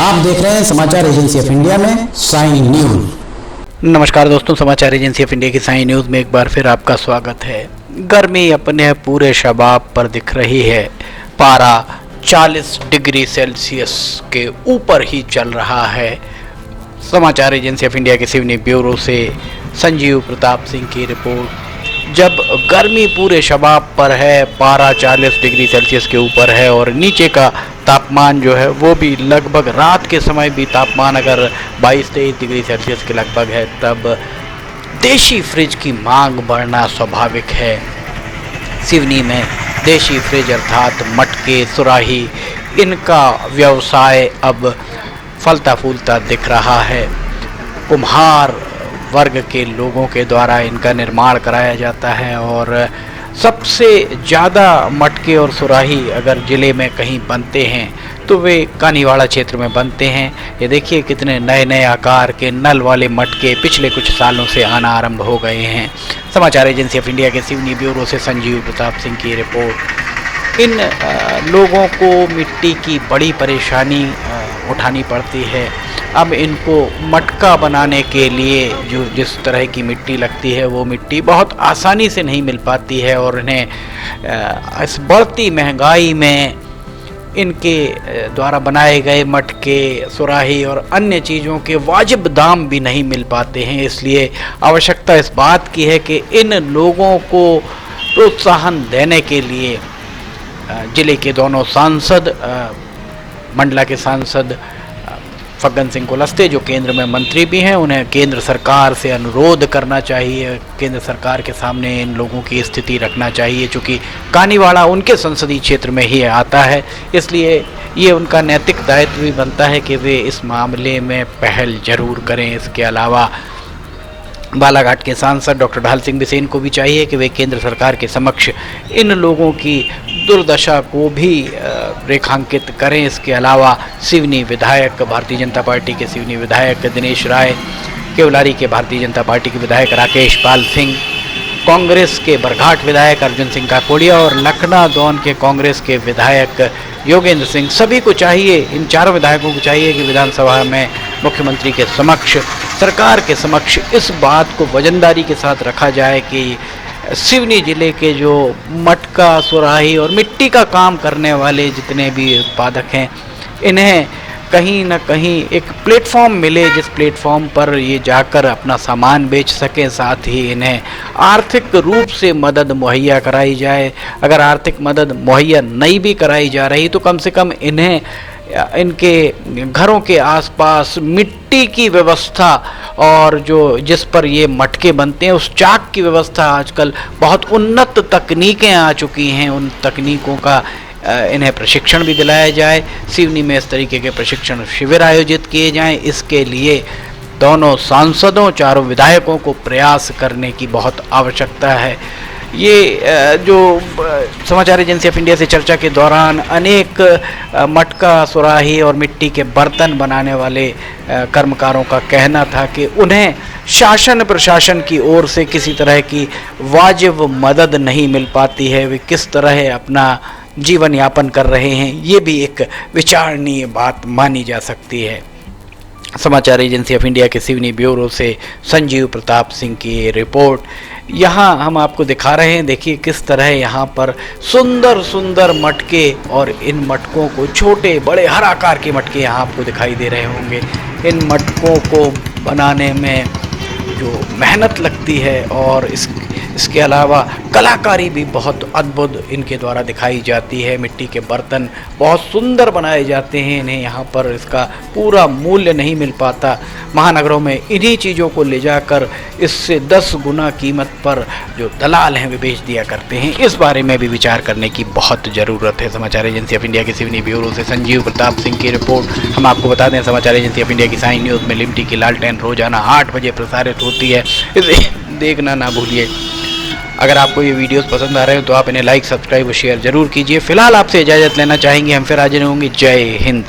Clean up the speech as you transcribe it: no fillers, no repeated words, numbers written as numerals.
आप देख रहे हैं समाचार एजेंसी ऑफ इंडिया में साइन न्यूज। नमस्कार दोस्तों, समाचार एजेंसी ऑफ इंडिया की साइन न्यूज में एक बार फिर आपका स्वागत है। गर्मी अपने पूरे शबाब पर दिख रही है। पारा 40 डिग्री सेल्सियस के ऊपर ही चल रहा है। समाचार एजेंसी ऑफ इंडिया के सिवनी ब्यूरो से संजीव प्रताप सिंह की रिपोर्ट। जब गर्मी पूरे शबाब पर है, पारा 40 डिग्री सेल्सियस के ऊपर है और नीचे का तापमान जो है वो भी लगभग रात के समय भी तापमान अगर 22-23 डिग्री सेल्सियस के लगभग है, तब देशी फ्रिज की मांग बढ़ना स्वाभाविक है। सिवनी में देशी फ्रिज अर्थात मटके, सुराही, इनका व्यवसाय अब फलता फूलता दिख रहा है। कुम्हार वर्ग के लोगों के द्वारा इनका निर्माण कराया जाता है और सबसे ज़्यादा मटके और सुराही अगर ज़िले में कहीं बनते हैं तो वे कानीवाड़ा क्षेत्र में बनते हैं। ये देखिए कितने नए नए आकार के नल वाले मटके पिछले कुछ सालों से आना आरंभ हो गए हैं। समाचार एजेंसी ऑफ इंडिया के सिवनी ब्यूरो से संजीव प्रताप सिंह की रिपोर्ट। इन लोगों को मिट्टी की बड़ी परेशानी उठानी पड़ती है। अब इनको मटका बनाने के लिए जो जिस तरह की मिट्टी लगती है वो मिट्टी बहुत आसानी से नहीं मिल पाती है और इन्हें इस बढ़ती महंगाई में इनके द्वारा बनाए गए मटके, सुराही और अन्य चीज़ों के वाजिब दाम भी नहीं मिल पाते हैं। इसलिए आवश्यकता इस बात की है कि इन लोगों को प्रोत्साहन देने के लिए जिले के दोनों सांसद, मंडला के सांसद फग्गन सिंह कुलस्ते जो केंद्र में मंत्री भी हैं, उन्हें केंद्र सरकार से अनुरोध करना चाहिए, केंद्र सरकार के सामने इन लोगों की स्थिति रखना चाहिए। चूँकि कानीवाड़ा उनके संसदीय क्षेत्र में ही आता है, इसलिए ये उनका नैतिक दायित्व भी बनता है कि वे इस मामले में पहल जरूर करें। इसके अलावा बालाघाट के सांसद डॉक्टर ढाल सिंह बिसेन को भी चाहिए कि वे केंद्र सरकार के समक्ष इन लोगों की दुर्दशा को भी रेखांकित करें। इसके अलावा सिवनी विधायक, भारतीय जनता पार्टी के सिवनी विधायक दिनेश राय, केवलारी के भारतीय जनता पार्टी के विधायक राकेश पाल सिंह, कांग्रेस के बरघाट विधायक अर्जुन सिंह काकोड़िया और लखना दौन के कांग्रेस के विधायक योगेंद्र सिंह, सभी को चाहिए, इन चारों विधायकों को चाहिए कि विधानसभा में मुख्यमंत्री के समक्ष, सरकार के समक्ष इस बात को वजनदारी के साथ रखा जाए कि सिवनी जिले के जो मटका, सुराही और मिट्टी का काम करने वाले जितने भी उत्पादक हैं, इन्हें कहीं ना कहीं एक प्लेटफॉर्म मिले जिस प्लेटफॉर्म पर ये जाकर अपना सामान बेच सकें। साथ ही इन्हें आर्थिक रूप से मदद मुहैया कराई जाए। अगर आर्थिक मदद मुहैया नहीं भी कराई जा रही तो कम से कम इन्हें इनके घरों के आसपास मिट्टी की व्यवस्था और जो जिस पर ये मटके बनते हैं उस चाक की व्यवस्था, आजकल बहुत उन्नत तकनीकें आ चुकी हैं, उन तकनीकों का इन्हें प्रशिक्षण भी दिलाया जाए। सिवनी में इस तरीके के प्रशिक्षण शिविर आयोजित किए जाएं। इसके लिए दोनों सांसदों, चारों विधायकों को प्रयास करने की बहुत आवश्यकता है। ये जो समाचार एजेंसी ऑफ इंडिया से चर्चा के दौरान अनेक मटका, सुराही और मिट्टी के बर्तन बनाने वाले कर्मकारों का कहना था कि उन्हें शासन प्रशासन की ओर से किसी तरह की वाजिब मदद नहीं मिल पाती है। वे किस तरह अपना जीवन यापन कर रहे हैं, ये भी एक विचारणीय बात मानी जा सकती है। समाचार एजेंसी ऑफ इंडिया के सिवनी ब्यूरो से संजीव प्रताप सिंह की रिपोर्ट। यहाँ हम आपको दिखा रहे हैं, देखिए किस तरह यहाँ पर सुंदर सुंदर मटके, और इन मटकों को छोटे बड़े हर आकार के मटके यहाँ आपको दिखाई दे रहे होंगे। इन मटकों को बनाने में जो मेहनत लगती है और इसके अलावा कलाकारी भी बहुत अद्भुत इनके द्वारा दिखाई जाती है। मिट्टी के बर्तन बहुत सुंदर बनाए जाते हैं। इन्हें यहाँ पर इसका पूरा मूल्य नहीं मिल पाता। महानगरों में इन्हीं चीज़ों को ले जाकर इससे 10 गुना कीमत पर जो दलाल हैं वे बेच दिया करते हैं। इस बारे में भी विचार करने की बहुत ज़रूरत है। समाचार एजेंसी ऑफ इंडिया के सिवनी ब्यूरो से संजीव प्रताप सिंह की रिपोर्ट। हम आपको बता दें, समाचार एजेंसी ऑफ इंडिया की साइन न्यूज़ में लिमटी की लालटेन रोजाना 8 बजे प्रसारित होती है, इसे देखना ना भूलिए। अगर आपको ये वीडियोस पसंद आ रहे हो तो आप इन्हें लाइक, सब्सक्राइब और शेयर जरूर कीजिए। फिलहाल आपसे इजाज़त लेना चाहेंगे, हम फिर हाजिर होंगे। जय हिंद।